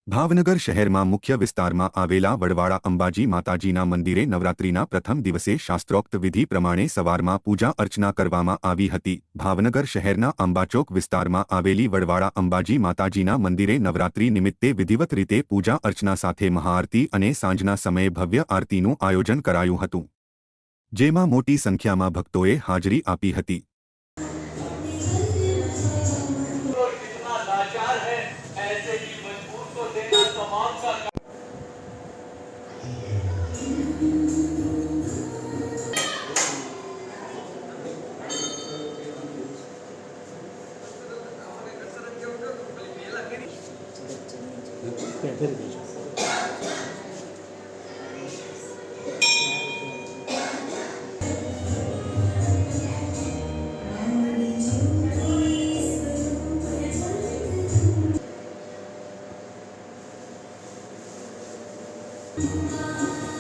ભાવનગર શહેરમાં મુખ્ય વિસ્તારમાં આવેલા વડવાળા અંબાજી માતાજીના મંદિરે નવરાત્રિના પ્રથમ દિવસે શાસ્ત્રોક્ત વિધિ પ્રમાણે સવારમાં પૂજા અર્ચના કરવામાં આવી હતી। ભાવનગર શહેરના અંબાચોક વિસ્તારમાં આવેલી વડવાળા અંબાજી માતાજીના મંદિરે નવરાત્રિ નિમિત્તે વિધિવત રીતે પૂજા અર્ચના સાથે મહાઆરતી અને સાંજના સમયે ભવ્ય આરતીનું આયોજન કરાયું હતું, જેમાં મોટી સંખ્યામાં ભક્તોએ હાજરી આપી હતી। Thank you.